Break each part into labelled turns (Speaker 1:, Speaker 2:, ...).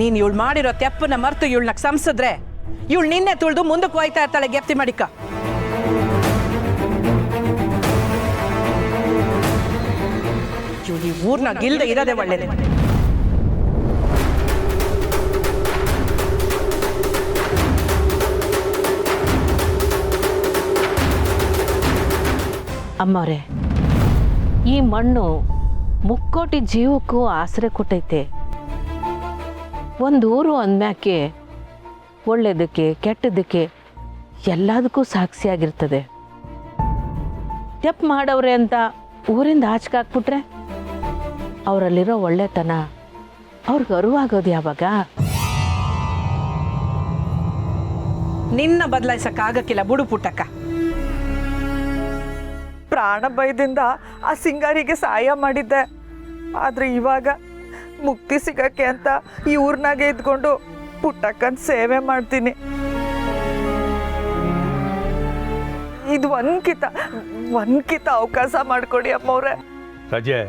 Speaker 1: ನೀನು ಇವಳು ಮಾಡಿರೋ ತೆಪ್ಪನ್ನ ಮರ್ತು ಇವಳನ್ನ ಸಂಸಿದ್ರೆ ಇವಳು ನಿನ್ನೆ ತುಳಿದು ಮುಂದಕ್ಕೆ ಹೋಯ್ತಾ ಇರ್ತಾಳೆ ಗೆಪ್ತಿ ಮಾಡಿಕ. ಇವಳು ಈ ಊರ್ನಾಗ ಇಲ್ದೆ ಇರೋದೇ ಒಳ್ಳೇದು.
Speaker 2: ಅಮ್ಮವ್ರೆ, ಈ ಮಣ್ಣು ಮುಕ್ಕೋಟಿ ಜೀವಕ್ಕೂ ಆಸರೆ ಕೊಟ್ಟೈತೆ. ಒಂದು ಊರು ಅಂದ್ಮ್ಯಾಕೆ ಒಳ್ಳೇದಕ್ಕೆ ಕೆಟ್ಟದಕ್ಕೆ ಎಲ್ಲದಕ್ಕೂ ಸಾಕ್ಷಿಯಾಗಿರ್ತದೆ. ತೆಪ್ಪು ಮಾಡವ್ರೆ ಅಂತ ಊರಿಂದ ಆಚೆಗೆ ಹಾಕ್ಬಿಟ್ರೆ ಅವರಲ್ಲಿರೋ ಒಳ್ಳೆತನ ಅವ್ರಿಗೆ ಅರಿವಾಗೋದು ಯಾವಾಗ?
Speaker 1: ನಿನ್ನ ಬದಲಾಯಿಸಕ್ಕಾಗಕ್ಕಿಲ್ಲ ಬಿಡು ಪುಟ್ಟಕ್ಕ.
Speaker 3: ಪ್ರಾಣ ಭಯದಿಂದ ಆ ಸಿಂಗಾರಿಗೆ ಸಹಾಯ ಮಾಡಿದ್ದೆ. ಆದರೆ ಇವಾಗ ಮುಕ್ತಿ ಸಿಗಕ್ಕೆ ಅಂತ ಈ ಊರ್ನಾಗೆ ಇದ್ಕೊಂಡು ಪುಟ್ಟಕ್ಕನ ಸೇವೆ ಮಾಡ್ತೀನಿ. ಇದು ಒಂದ್ಕಿತ ಅವಕಾಶ ಮಾಡಿಕೊಡಿ ಅಮ್ಮವ್ರೆ.
Speaker 4: ರಜೆ,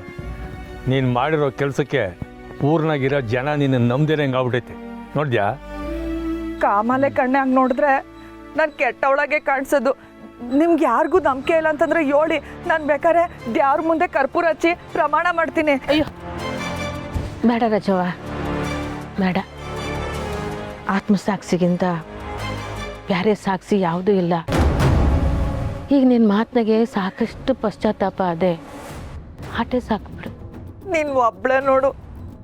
Speaker 4: ನೀನು ಮಾಡಿರೋ ಕೆಲಸಕ್ಕೆ ಊರ್ನಾಗಿರೋ ಜನ ನಿನ್ನ ನಂಬ್ದೇನೆ ಆಗ್ಬಿಟ್ಟೈತೆ. ನೋಡ್ದ್ಯಾ?
Speaker 3: ಕಾಮಾಲೆ ಕಣ್ಣಾಗ ನೋಡಿದ್ರೆ ನಾನು ಕೆಟ್ಟವಳಾಗೆ ಕಾಣಿಸೋದು. ನಿಮ್ಗೆ ಯಾರಿಗೂ ನಂಬಿಕೆ ಇಲ್ಲ ಅಂತಂದ್ರೆ ಹೇಳಿ, ನಾನು ಬೇಕಾದ್ರೆ ದೇವ್ರ ಮುಂದೆ ಕರ್ಪೂರ ಹಚ್ಚಿ ಪ್ರಮಾಣ ಮಾಡ್ತೀನಿ.
Speaker 2: ಅಯ್ಯೋ ಬೇಡ ರಜವ, ಬೇಡ. ಆತ್ಮಸಾಕ್ಷಿಗಿಂತ ಬೇರೆ ಸಾಕ್ಷಿ ಯಾವುದೂ ಇಲ್ಲ. ಈಗ ನಿನ್ನ ಮಾತಿನಾಗೆ ಸಾಕಷ್ಟು ಪಶ್ಚಾತ್ತಾಪ ಅದೇ, ಆಟೆ ಸಾಕ್ಬಿಡು.
Speaker 3: ನೀನು ಒಬ್ಳೆ ನೋಡು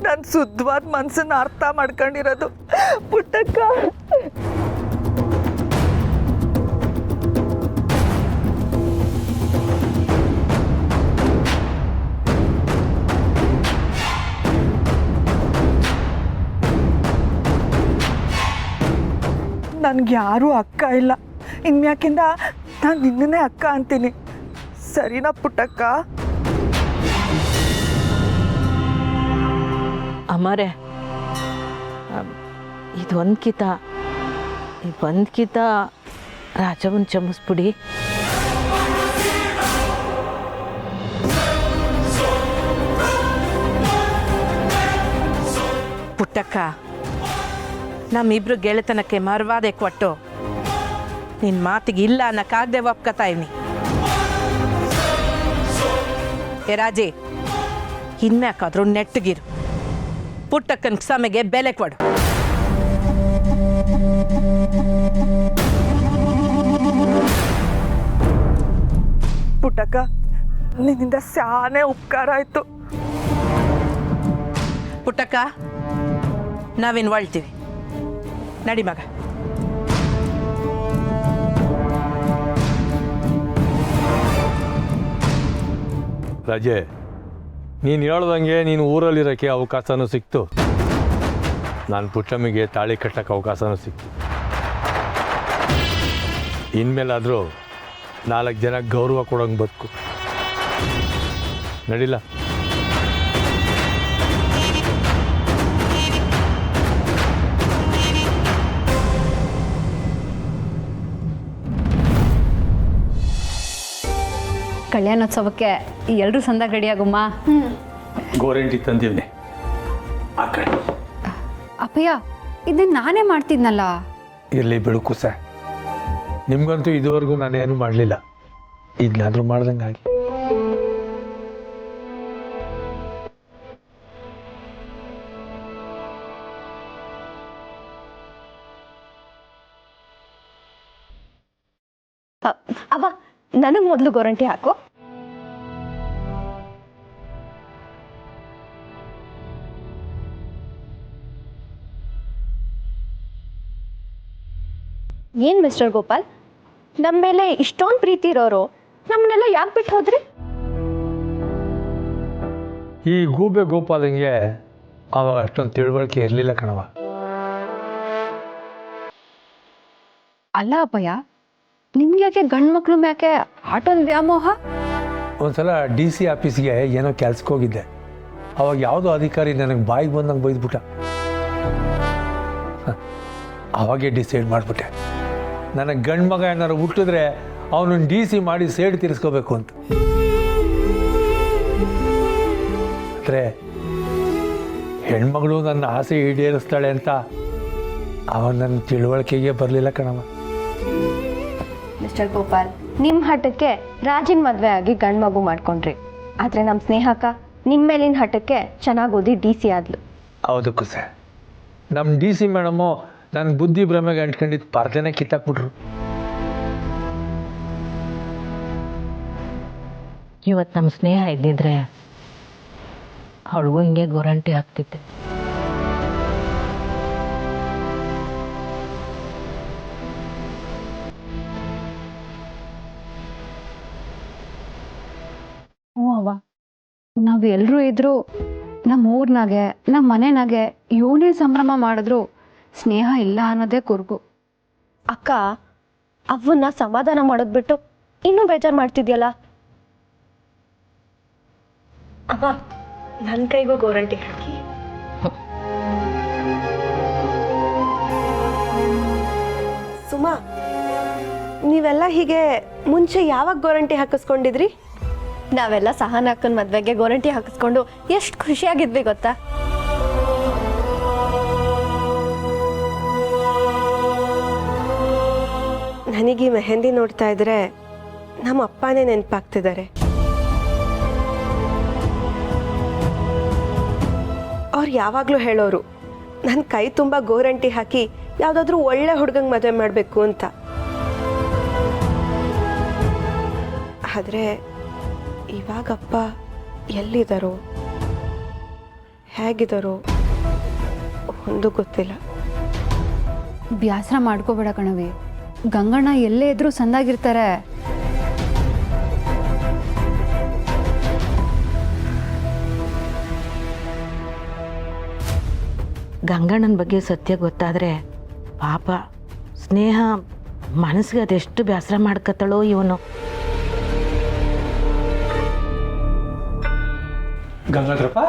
Speaker 3: ನನ್ನ ಶುದ್ಧವಾದ ಮನಸ್ಸನ್ನ ಅರ್ಥ ಮಾಡ್ಕೊಂಡಿರೋದು ಪುಟ್ಟಕ್ಕ. ನನ್ಗೆ ಯಾರೂ ಅಕ್ಕ ಇಲ್ಲ. ಇನ್ಯಾಕಿಂದ ನಾನು ನಿನ್ನನ್ನೇ ಅಕ್ಕ ಅಂತೀನಿ. ಸರಿನಾ ಪುಟ್ಟಕ್ಕ?
Speaker 2: ಅಮ್ಮರೇ, ಇದೊಂದ್ಕಿತ ರಾಜವನ್ ಚಮಸ್ಬಿಡಿ.
Speaker 1: ಪುಟ್ಟಕ್ಕ, ನಮ್ಮಿಬ್ರು ಗೆಳೆತನಕ್ಕೆ ಮರವಾದೆ ಕೊಟ್ಟು ನಿನ್ನ ಮಾತಿಗೆ ಇಲ್ಲ ಅನ್ನಕ್ಕಾಗದೆ ಒಪ್ಕೋತಾ ಇವ್ನಿ. ಏ ರಾಜಿ, ಇನ್ಮ್ಯಾಕಾದ್ರೂ ನೆಟ್ಟಗಿರು. ಪುಟ್ಟಕ್ಕನ ಕ್ಷಮೆಗೆ ಬೆಲೆ ಕೊಡು.
Speaker 3: ಪುಟ್ಟಕ್ಕ, ನಿನ್ನಿಂದ ಶಾನೆ ಉಪಕಾರ ಆಯ್ತು.
Speaker 1: ಪುಟ್ಟಕ್ಕ, ನಾವೇನು ಒಳ್ತೀವಿ. ನಡಿ ಮಗ.
Speaker 4: ರಜೆ, ನೀನು ಹೇಳ್ದಂಗೆ ನೀನು ಊರಲ್ಲಿರೋಕ್ಕೆ ಅವಕಾಶನೂ ಸಿಕ್ತು. ನಾನು ಪುಟ್ಟಮ್ಮಿಗೆ ತಾಳಿ ಕಟ್ಟಕ್ಕೆ ಅವಕಾಶನೂ ಸಿಕ್ತು. ಇನ್ಮೇಲಾದರೂ 4 ಜನ ಗೌರವ ಕೊಡೋಂಗೆ ಬದುಕು. ನಡಿಲ್ಲ?
Speaker 5: ಕಲ್ಯಾಣೋತ್ಸವಕ್ಕೆ ಎಲ್ಲರೂ ಸಂದಾಗ ರೆಡಿಯಾಗಮ್ಮ.
Speaker 4: ಗೋರಂಟಿ ತಂದಿವ್ನಿ. ಆ ಕಡೆ
Speaker 5: ಅಪ್ಪಯ್ಯ, ಇದನ್ನ ನಾನೇ ಮಾಡ್ತಿದ್ನಲ್ಲ.
Speaker 4: ಇರಲಿ ಬಿಡುಕು ಸರ್. ನಿಮ್ಗಂತೂ ಇದುವರೆಗೂ ನಾನೇನು ಮಾಡಲಿಲ್ಲ. ಇದನ್ನಾದರೂ ಮಾಡ್ದಂಗಾಗಿ.
Speaker 6: ಅವ ನನಗೆ ಮೊದಲು ಗೋರಂಟಿ ಹಾಕು. ಏನ್ ಮಿಸ್ಟರ್ ಗೋಪಾಲ್, ನಮ್ಮ ಮೇಲೆ ಇಷ್ಟೊಂದು ಪ್ರೀತಿ ಇರೋರು ನಮ್ಮನ್ನೆಲ್ಲ ಯಾಕೆ ಬಿಟ್ಟು ಹೋದ್ರಿ?
Speaker 4: ಈ ಗೂಬೆ ಗೋಪಾಲಂಗೆ ಅವಾಗ ಅಷ್ಟೊಂದು ತಿಳುವಳಿಕೆ ಇರಲಿಲ್ಲ ಕಣವ.
Speaker 5: ಅಲ್ಲ ಅಪ್ಪಯ್ಯ, ನಿಮ್ಗೆ ಯಾಕೆ ಗಂಡು ಮಕ್ಳು ಮ್ಯಾಕೆ ಆಟೋದ ವ್ಯಾಮೋಹ?
Speaker 4: ಒಂದ್ಸಲ DC ಆಫೀಸ್ಗೆ ಏನೋ ಕೆಲ್ಸಕ್ಕೆ ಹೋಗಿದ್ದೆ. ಅವಾಗ ಯಾವುದೋ ಅಧಿಕಾರಿ ನನಗೆ ಬಾಯಿಗೆ ಬಂದಂಗೆ ಬೈದ್ಬಿಟ್ಟ. ಅವಾಗೇ ಡಿಸೈಡ್ ಮಾಡಿಬಿಟ್ಟೆ, ನನಗೆ ಗಂಡು ಮಗ ಏನಾರು ಹುಟ್ಟಿದ್ರೆ ಅವನನ್ನು DC ಮಾಡಿ ಸೇಡ್ ತೀರಿಸ್ಕೋಬೇಕು ಅಂತ. ಆದರೆ ಹೆಣ್ಮಗಳು ನನ್ನ ಆಸೆ ಈಡೇರಿಸ್ತಾಳೆ ಅಂತ ಅವನು ನನ್ನ ತಿಳುವಳಿಕೆಗೆ ಬರಲಿಲ್ಲ ಕಣಮ್ಮ.
Speaker 6: ಮಿಸ್ಟರ್ ಗೋಪಾಲ್, ನಿಮ್ಮ ಹಠಕ್ಕೆ ರಾಜಿನ ಮದುವೆ ಆಗಿ ಗಂಡು ಮಗು ಮಾಡ್ಕೊಂಡ್ರಿ. ಆದರೆ ನಮ್ಮ ಸ್ನೇಹಕ್ಕ ನಿಮ್ಮ ಮೇಲಿನ ಹಠಕ್ಕೆ ಚೆನ್ನಾಗಿ ಓದಿ DC ಆದ್ಲು.
Speaker 4: ಹೌದು ಕುಸೆ, ನಮ್ಮ DC ಮೇಡಮು ನನ್ನ ಬುದ್ಧಿ ಭ್ರಮೆಗೆ ಅಂಟ್ಕೊಂಡಿದ್ದು ಪರ್ದೆನೇ ಕಿತ್ತಾಕ್ಬಿಟ್ರು.
Speaker 2: ಇವತ್ತು ನಮ್ಮ ಸ್ನೇಹ ಇದ್ದಿದ್ರೆ ಅವಳಿಗೂ ಹಿಂಗೆ ಗೊರಂಟಿ ಆಗ್ತಿದ್ದೆ.
Speaker 5: ಹ್ಞೂ ಅವ್ವ, ನಾವು ಎಲ್ಲರೂ ಇದ್ರು ನಮ್ಮ ಊರ್ನಾಗೆ ನಮ್ಮ ಮನೆನಾಗೆ ಏನೇ ಸಂಭ್ರಮ ಮಾಡಿದ್ರು ಸ್ನೇಹ ಇಲ್ಲ ಅನ್ನೋದೇ ಕುರುಗು.
Speaker 6: ಅಕ್ಕ, ಅವನ್ನ ಸಮಾಧಾನ ಮಾಡೋದು ಬಿಟ್ಟು ಇನ್ನೂ ಬೇಜಾರು ಮಾಡ್ತಿದ್ಯಲ್ಲ. ಅಮ್ಮ, ನನ್ನ ಕೈಗೂ ಗೋರಂಟಿ ಹಾಕಿ. ಸುಮಾ, ನೀವೆಲ್ಲ ಹೀಗೆ ಮುಂಚೆ ಯಾವಾಗ ಗೋರಂಟಿ ಹಾಕಿಸ್ಕೊಂಡಿದ್ರಿ? ನಾವೆಲ್ಲ ಸಹನ ಅಕ್ಕನ ಮದ್ವೆಗೆ ಗೋರಂಟಿ ಹಾಕಿಸ್ಕೊಂಡು ಎಷ್ಟು ಖುಷಿಯಾಗಿದ್ವಿ ಗೊತ್ತಾ? ನನಗೆ ಮೆಹಂದಿ ನೋಡ್ತಾ ಇದ್ರೆ ನಮ್ಮ ಅಪ್ಪನೇ ನೆನಪಾಗ್ತಿದ್ದಾರೆ. ಅವ್ರು ಯಾವಾಗಲೂ ಹೇಳೋರು, ನನ್ನ ಕೈ ತುಂಬ ಗೋರಂಟಿ ಹಾಕಿ ಯಾವುದಾದ್ರೂ ಒಳ್ಳೆ ಹುಡುಗಂಗೆ ಮದುವೆ ಮಾಡಬೇಕು ಅಂತ. ಆದರೆ ಇವಾಗಪ್ಪ ಎಲ್ಲಿದ್ದಾರೋ ಹೇಗಿದ್ದಾರೋ ಒಂದು ಗೊತ್ತಿಲ್ಲ.
Speaker 5: ಬ್ಯಾಸರ ಮಾಡ್ಕೋಬೇಡ ಕಣವಿ, ಗಂಗಣ್ಣ ಎಲ್ಲೇ ಇದ್ರೂ ಸಂದಾಗಿರ್ತಾರೆ.
Speaker 2: ಗಂಗಣ್ಣನ ಬಗ್ಗೆ ಸತ್ಯ ಗೊತ್ತಾದರೆ ಪಾಪ ಸ್ನೇಹ ಮನಸ್ಸಿಗೆ ಅದೆಷ್ಟು ಬೇಸರ ಮಾಡ್ಕತ್ತಳೋ ಇವನು.
Speaker 4: ಗಂಗಾಧರಪ್ಪ,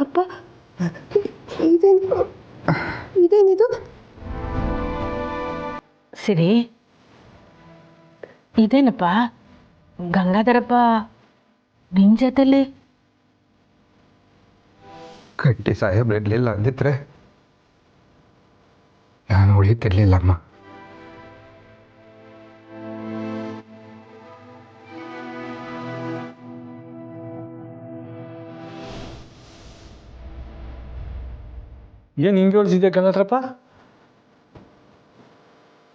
Speaker 6: ಅಪ್ಪ, ಇದೇನಿದು?
Speaker 2: ಸಿರಿ, ಇದೇನಪ್ಪ ಗಂಗಾಧರಪ್ಪ ನಿನ್ನ ಜೊತೆಲಿ?
Speaker 7: ಗಟ್ಟಿ ಸಾಹೇಬ್ರು ಇರಲಿಲ್ಲ ಅಂದಿದ್ರೆ ನಾನು ಉಳಿತಿರ್ಲಿಲ್ಲಮ್ಮ.
Speaker 4: ಏನು ಹಿಂಗೆ ಹೇಳ್ತಿದ್ಯಾ ಗಂಗಾಧರಪ್ಪ?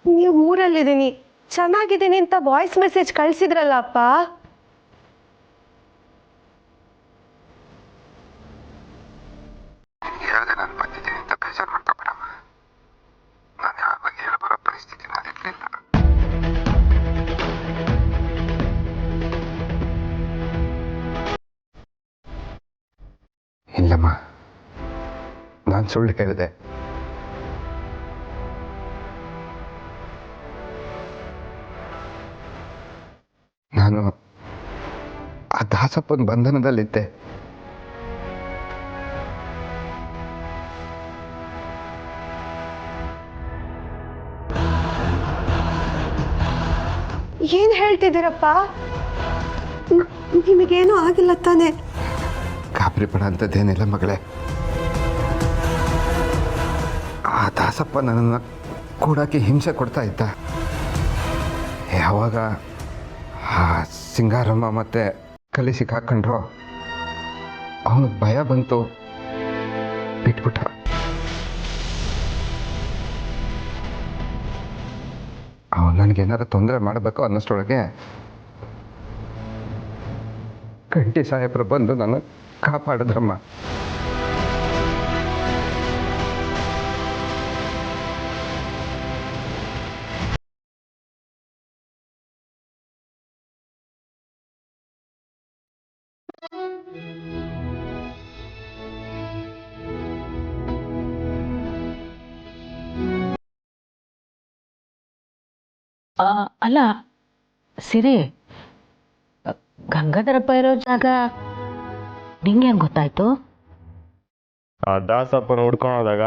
Speaker 6: ನೀವು ಊರಲ್ಲಿದ್ದೀನಿ, ಚೆನ್ನಾಗಿದ್ದೀನಿ ಅಂತ ವಾಯ್ಸ್ ಮೆಸೇಜ್ ಕಳಿಸಿದ್ರಲ್ಲ ಅಪ್ಪ.
Speaker 7: ಹೇಳಿದೆ ನಾನು ಬಂದಿದ್ದೀನಿ ಅಂತ ಬೇಜಾರು ಮಾಡ್ಕೊಬೇಡಮ್ಮ. ನಾನು ಯಾವಾಗ ಹೇಳಿ ಬರೋ ಪರಿಸ್ಥಿತಿ ನಾನಿರಲಿಲ್ಲ. ಇಲ್ಲಮ್ಮ, ನಾನು ಸುಳ್ಳು ಹೇಳಿದೆ. ನಾನು ಆ ದಾಸಪ್ಪನ ಬಂಧನದಲ್ಲಿದ್ದೆ.
Speaker 6: ಏನ್ ಹೇಳ್ತಿದ್ದೀರಪ್ಪ? ನಿಮಗೇನು ಆಗಿಲ್ಲ ತಾನೆ?
Speaker 7: ಗಾಬರಿ ಪಡ ಅಂಥದ್ದೇನಿಲ್ಲ ಮಗಳೇ. ಆ ದಾಸಪ್ಪ ನನ್ನನ್ನು ಕೂಡಕ್ಕೆ ಹಿಂಸೆ ಕೊಡ್ತಾ ಇದ್ದ. ಯಾವಾಗ ಆ ಸಿಂಗಾರಮ್ಮ ಮತ್ತೆ ಕಲಿ ಸಿಕ್ಕಾಕೊಂಡ್ರು ಅವನಿಗೆ ಭಯ ಬಂತು, ಬಿಟ್ಬಿಟ್ಟ. ಅವನು ನನಗೇನಾರು ತೊಂದರೆ ಮಾಡಬೇಕು ಅನ್ನೋಷ್ಟರೊಳಗೆ ಗಂಟಿ ಸಾಹೇಬರು ಬಂದು ನನ್ನ ಕಾಪಾಡಿದ್ರಮ್ಮ.
Speaker 2: ಅಲ್ಲ ಸಿರಿ, ಗಂಗಾಧರಪ್ಪ ಇರೋ ಜಾಗ ನಿಂಗೆ ಹೆಂಗೆ ಗೊತ್ತಾಯ್ತು?
Speaker 8: ಆ ದಾಸಪ್ಪನ ಹುಡ್ಕೊಂಡೋದಾಗ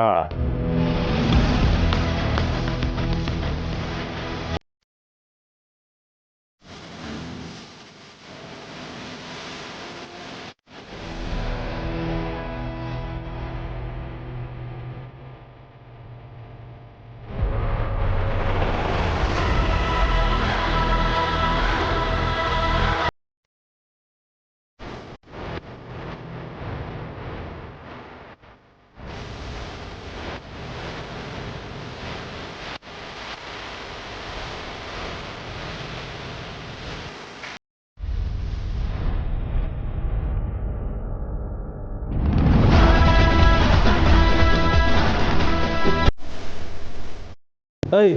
Speaker 9: ಏಯ್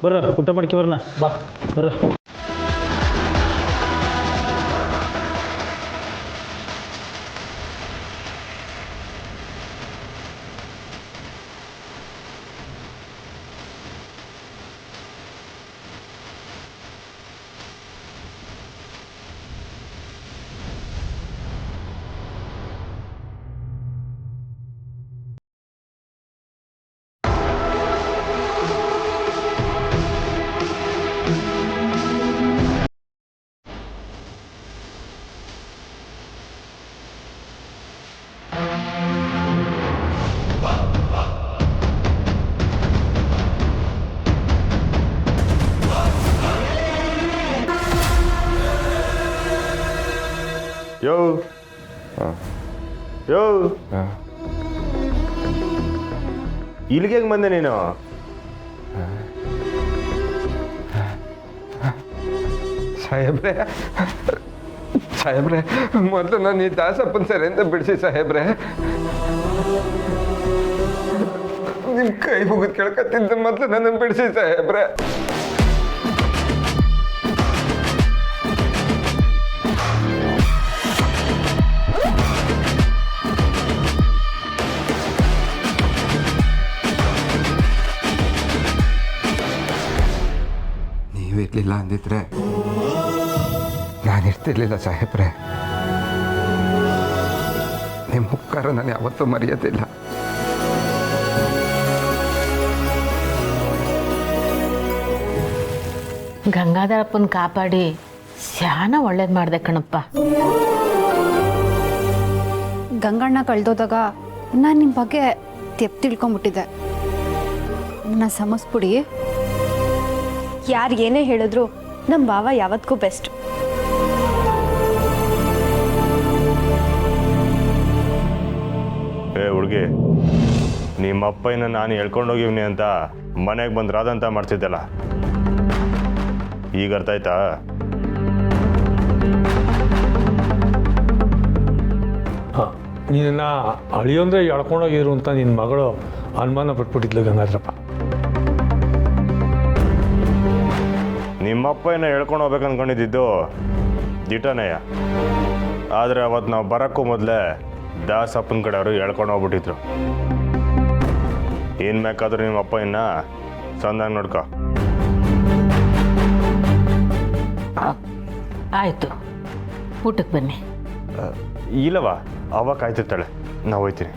Speaker 9: ಬರ್ರ, ಊಟ ಮಾಡ್ಕೊ ಬರೋಣ. ಬಾ ಬರ್ರ.
Speaker 8: ಯೋ ಯೋ ಇಲ್ಲಿಗೆ ಹೆಂಗೆ ಬಂದೆ ನೀನು?
Speaker 7: ಸಾಹೇಬ್ರೆ ಸಾಹೇಬ್ರೆ, ಮೊದಲು ನಾನು ಈ ದಾಸಪ್ಪನ ಸರಿಯಿಂದ ಬಿಡಿಸಿ ಸಾಹೇಬ್ರೆ. ನಿಮ್ಮ ಕೈ ಮುಗಿದು ಕೇಳ್ಕತ್ತಿದ್ದ ಮೊದಲು ನನ್ನನ್ನು ಬಿಡಿಸಿ ಸಾಹೇಬ್ರೆ. ನೀವಿರ್ಲಿಲ್ಲ ಅಂದಿದ್ರೆ ನಾನಿರ್ತಿರ್ಲಿಲ್ಲ ಸಾಹೇಬ್ರೆ. ನಿಮ್ಮ ಉಪಕಾರ ನಾನು ಯಾವತ್ತೂ ಮರೆಯೋದಿಲ್ಲ.
Speaker 2: ಗಂಗಾಧರಪ್ಪನ ಕಾಪಾಡಿ ಶಾನ ಒಳ್ಳೇದು ಮಾಡಿದೆ ಕಣಪ್ಪ.
Speaker 5: ಗಂಗಣ್ಣ ಕಳ್ದೋದಾಗ ನಾನು ನಿಮ್ಮ ಬಗ್ಗೆ ತಿಳ್ಕೊಂಬಿಟ್ಟಿದ್ದೆ. ನನ್ನ ಸಮಸ್ಬಿಡಿ.
Speaker 6: ಯಾರು ಏನೇ ಹೇಳಿದ್ರು ನಮ್ಮ ಭಾವ ಯಾವತ್ತಿಗೂ ಬೆಸ್ಟ್.
Speaker 8: ಏ ಹುಡುಗಿ, ನಿಮ್ಮಪ್ಪಯ್ಯನ ನಾನು ಹೇಳ್ಕೊಂಡೋಗಿವ್ನಿ ಅಂತ ಮನೆಗೆ ಬಂದು ರಾದಂತ ಮಾಡ್ತಿದ್ದಲ್ಲ, ಈಗ ಅರ್ಥ ಆಯ್ತಾ?
Speaker 4: ಹಾಂ, ನಿನ್ನ ಅಳಿಯೊಂದ್ರೆ ಎಳ್ಕೊಂಡೋಗಿರು ಅಂತ ನಿನ್ನ ಮಗಳು ಅನುಮಾನ ಪಟ್ಬಿಟ್ಟಿದ್ಲು ಗಂಗಾಧರಪ್ಪ.
Speaker 8: ನಿಮ್ಮಪ್ಪಯ್ಯನ ಹೇಳ್ಕೊಂಡು ಹೋಗ್ಬೇಕು ಅಂದ್ಕೊಂಡಿದ್ದು ದಿಟನೆಯ. ಆದರೆ ಅವತ್ತು ನಾವು ಬರೋಕ್ಕೂ ಮೊದಲೇ ದಾಸಪ್ಪನ ಕಡೆ ಅವರು ಹೇಳ್ಕೊಂಡು ಹೋಗ್ಬಿಟ್ಟಿದ್ರು. ಏನು ಬೇಕಾದ್ರೂ ನಿಮ್ಮ ಅಪ್ಪಯ್ಯನ ಚಂದಾಗಿ ನೋಡ್ಕೊ.
Speaker 2: ಆಯಿತು, ಊಟಕ್ಕೆ ಬನ್ನಿ.
Speaker 8: ಇಲ್ಲವಾ, ಅವ ಕಾಯ್ತಿರ್ತಾಳೆ, ನಾವು ಹೋಯ್ತೀನಿ.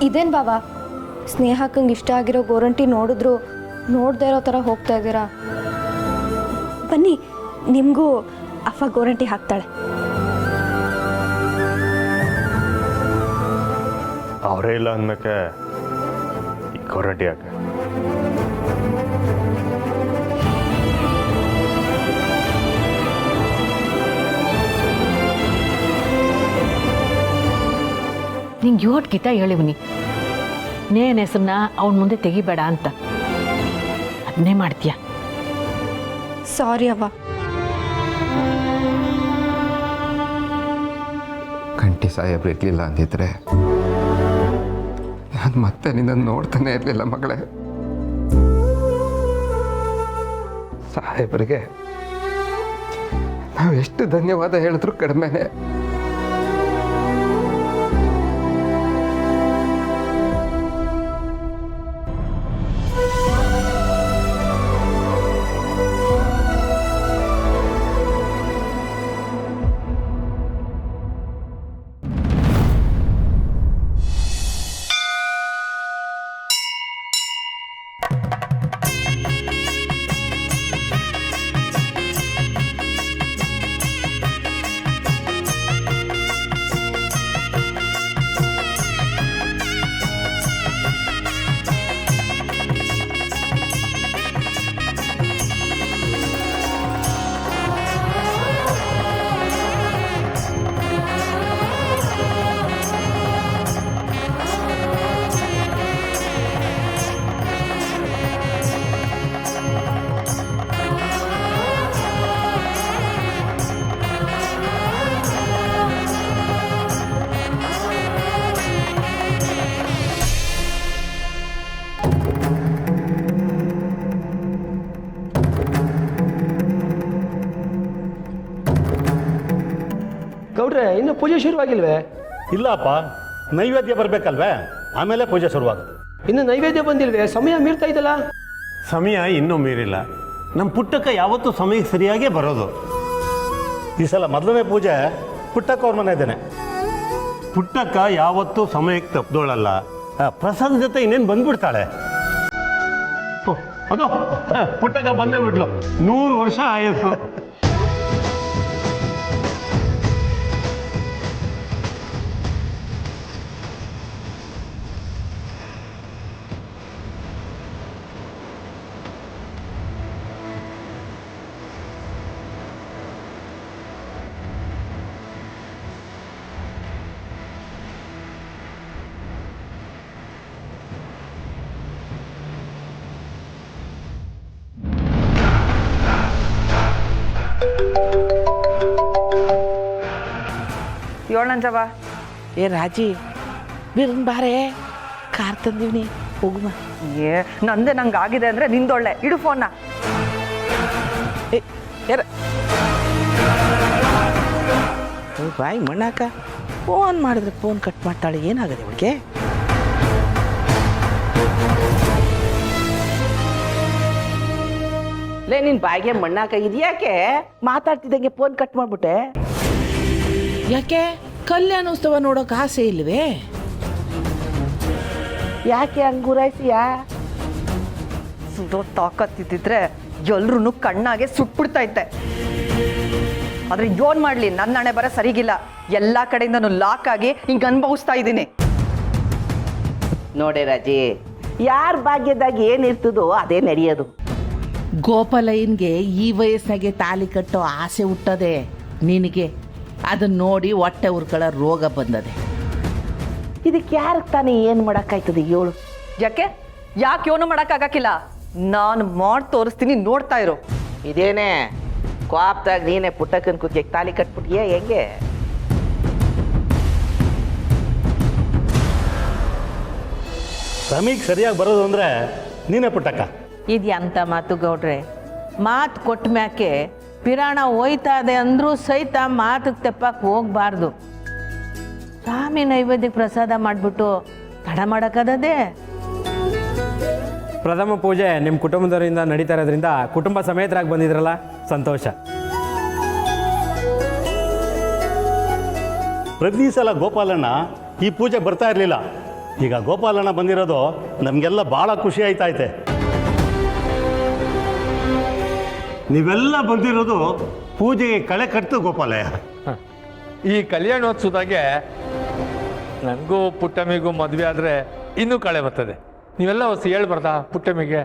Speaker 6: ಇದೇನು ಬಾಬಾ, ಸ್ನೇಹಕ್ಕಂಗೆ ಇಷ್ಟ ಆಗಿರೋ ಗೋರಂಟಿ ನೋಡಿದ್ರು ನೋಡದೇ ಇರೋ ಥರ ಹೋಗ್ತಾ ಇದ್ದೀರಾ? ಬನ್ನಿ, ನಿಮಗೂ ಅಪ್ಪ ಗೋರಂಟಿ ಹಾಕ್ತಾಳೆ.
Speaker 8: ಅವರೇ ಇಲ್ಲ ಅಂದಮೇಲೆ ಈ ಗೋರಂಟಿ ಹಾಕ.
Speaker 2: ನಿಂಗೆ ಯೋಟ್ ಗೀತ ಹೇಳಿವ್ನಿ, ನೇನ್ ಹೆಸರನ್ನ ಅವನ ಮುಂದೆ ತೆಗಿಬೇಡ ಅಂತ. ಅದನ್ನೇ ಮಾಡ್ತೀಯ.
Speaker 6: ಸಾರಿ ಅವ್ವ.
Speaker 7: ಸಾಹೇಬ್ರು ಇರಲಿಲ್ಲ ಅಂದಿದ್ರೆ ನಾನು ಮತ್ತೆ ನಿನ್ನನ್ನು ನೋಡ್ತಾನೆ ಇರಲಿಲ್ಲ ಮಗಳೇ. ಸಾಹೇಬ್ರಿಗೆ ನಾವು ಎಷ್ಟು ಧನ್ಯವಾದ ಹೇಳಿದ್ರು ಕಡಿಮೆನೆ.
Speaker 10: ಗೌಡ್ರೆ ಇನ್ನು ಪೂಜೆ ಶುರುವಾಗಿಲ್ವೇ?
Speaker 9: ಇಲ್ಲಪ್ಪ, ನೈವೇದ್ಯ ಬರಬೇಕಲ್ವೇ, ಆಮೇಲೆ ಪೂಜೆ ಶುರುವಾಗುತ್ತೆ.
Speaker 10: ಇನ್ನು ನೈವೇದ್ಯ ಬಂದಿಲ್ವೇ? ಸಮಯ ಮೀರ್ತಾ ಇದ್ದಲ್ಲ.
Speaker 9: ಸಮಯ ಇನ್ನೂ ಮೀರಿಲ್ಲ. ನಮ್ಮ ಪುಟ್ಟಕ್ಕ ಯಾವತ್ತೂ ಸಮಯಕ್ಕೆ ಸರಿಯಾಗೇ ಬರೋದು. ಈ ಸಲ ಮೊದಲನೇ ಪೂಜೆ ಪುಟ್ಟಕ್ಕ ಅವ್ರ ಮನೆ ಇದ್ದೇನೆ. ಪುಟ್ಟಕ್ಕ ಯಾವತ್ತೂ ಸಮಯಕ್ಕೆ ತಪ್ಪದೋಳಲ್ಲ. ಪ್ರಸಾದ ಜೊತೆ ಇನ್ನೇನು ಬಂದ್ಬಿಡ್ತಾಳೆ. ಅದು ಪುಟ್ಟಕ್ಕ ಬಂದೇ ಬಿಟ್ಲು. 100 ವರ್ಷ ಆಯಿತು.
Speaker 3: ಏಳಂಜವ
Speaker 2: ಏ ರಾಜಿ, ಬಿರ್ನ್ ಬಾರೆ, ಕಾರ್ ತಂದೀವ್ನಿ, ಹೋಗುಮ.
Speaker 3: ಏ ನಂದೆ ನಂಗೆ ಆಗಿದೆ ಅಂದರೆ ನಿಂದೊಳ್ಳೆ. ಇಡು ಫೋನ್ನ.
Speaker 2: ಬಾಯ್ ಮಣ್ಣಾಕ ಫೋನ್ ಮಾಡಿದ್ರೆ ಫೋನ್ ಕಟ್ ಮಾಡ್ತಾಳೆ. ಏನಾಗದೆ ಅವಳಿಗೆ? ಲೇ, ನಿನ್ ಬಾಯಿಗೆ ಮಣ್ಣಾಕ ಇದ್ಯಾಕೆ ಮಾತಾಡ್ತಿದ್ದಂಗೆ ಫೋನ್ ಕಟ್ ಮಾಡ್ಬಿಟ್ಟೆ? ಯಾಕೆ ಕಲ್ಯಾಣೋತ್ಸವ ನೋಡೋಕೆ ಆಸೆ ಇಲ್ವೇ? ಯಾಕೆ ಹಂಗುರಾಯ್ಸಿಯಾ?
Speaker 3: ಸುಡೋ ತಾಕತ್ತಿದ್ದಿದ್ರೆ ಎಲ್ರೂ ಕಣ್ಣಾಗೆ ಸುಟ್ಬಿಡ್ತಾ ಇದ್ದೆ. ಆದ್ರೆ ಯೋನ್ ಮಾಡ್ಲಿ, ನನ್ನ ಹಣೆ ಬರ ಸರಿಗಿಲ್ಲ. ಎಲ್ಲ ಕಡೆಯಿಂದನೂ ಲಾಕ್ ಆಗಿ ಹಿಂಗೆ ಅನುಭವಿಸ್ತಾ ಇದ್ದೀನಿ.
Speaker 2: ನೋಡೆ ರಾಜಿ, ಯಾರ ಭಾಗ್ಯದಾಗ ಏನಿರ್ತದೋ ಅದೇ ನಡೆಯೋದು. ಗೋಪಾಲಯ್ಯನ್ಗೆ ಈ ವಯಸ್ಸಿನಾಗೆ ತಾಲಿ ಕಟ್ಟೋ ಆಸೆ ಹುಟ್ಟದೆ ನಿನಗೆ. ಅದನ್ನ ನೋಡಿ ಹೊಟ್ಟೆ ಉರ್ಕೊಳ್ಳೋ ರೋಗ ಬಂದದೆ. ಇದಕ್ಕೆ ಯಾರಿಗೆ ತಾನೇ ಏನು ಮಾಡೋಕ್ಕಾಯ್ತದೆ ಹೇಳು?
Speaker 3: ಯಾಕೆ ಯೋನು ಮಾಡೋಕ್ಕಾಗಕ್ಕಿಲ್ಲ? ನಾನು ಮಾಡಿ ತೋರಿಸ್ತೀನಿ, ನೋಡ್ತಾ ಇರು.
Speaker 2: ಇದೇನೆ ಕ್ವಾಪ್ದಾಗ ನೀನೆ ಪುಟ್ಟಕ್ಕನ ಕುತ್ತಿಗೆ ತಾಲಿ ಕಟ್ಬಿಟ್ಟಿಯೇ ಹೆಂಗೆ?
Speaker 9: ಸಮಯಕ್ಕೆ ಸರಿಯಾಗಿ ಬರೋದು ಅಂದರೆ ನೀನೇ ಪುಟ್ಟಕ್ಕ.
Speaker 2: ಇದು ಎಂಥ ಮಾತು ಗೌಡ್ರೆ? ಮಾತು ಕೊಟ್ಟ ಮ್ಯಾಕೆ ಪಿರಾಣ ಹೋಯ್ತಾ ಇದೆ ಅಂದರೂ ಸಹಿತ ಮಾತಿಗೆ ತೆಪ್ಪಕ್ಕೆ ಹೋಗಬಾರ್ದು. ಸ್ವಾಮಿ ನೈವೇದ್ಯಕ್ಕೆ ಪ್ರಸಾದ ಮಾಡಿಬಿಟ್ಟು ತಡ ಮಾಡೋಕ್ಕದೇ.
Speaker 10: ಪ್ರಥಮ ಪೂಜೆ ನಿಮ್ಮ ಕುಟುಂಬದವರಿಂದ ನಡೀತಾ ಇರೋದ್ರಿಂದ ಕುಟುಂಬ ಸಮೇತರಾಗಿ ಬಂದಿದ್ರಲ್ಲ, ಸಂತೋಷ.
Speaker 9: ಪ್ರತಿ ಸಲ ಗೋಪಾಲಣ್ಣ ಈ ಪೂಜೆ ಬರ್ತಾ ಇರಲಿಲ್ಲ. ಈಗ ಗೋಪಾಲಣ್ಣ ಬಂದಿರೋದು ನಮಗೆಲ್ಲ ಭಾಳ ಖುಷಿ ಆಯ್ತೈತೆ. ನೀವೆಲ್ಲ ಬಂದಿರೋದು ಪೂಜೆಗೆ ಕಳೆ ಕಟ್ತು ಗೋಪಾಲಯ್ಯ.
Speaker 4: ಈ ಕಲ್ಯಾಣೋತ್ಸವದಾಗೆ ನನಗೂ ಪುಟ್ಟಮ್ಮಿಗೂ ಮದುವೆ ಆದರೆ ಇನ್ನೂ ಕಳೆ ಬರ್ತದೆ. ನೀವೆಲ್ಲ ಹೊಸ ಹೇಳ್ಬಾರ್ದಾ ಪುಟ್ಟಮ್ಮಿಗೆ?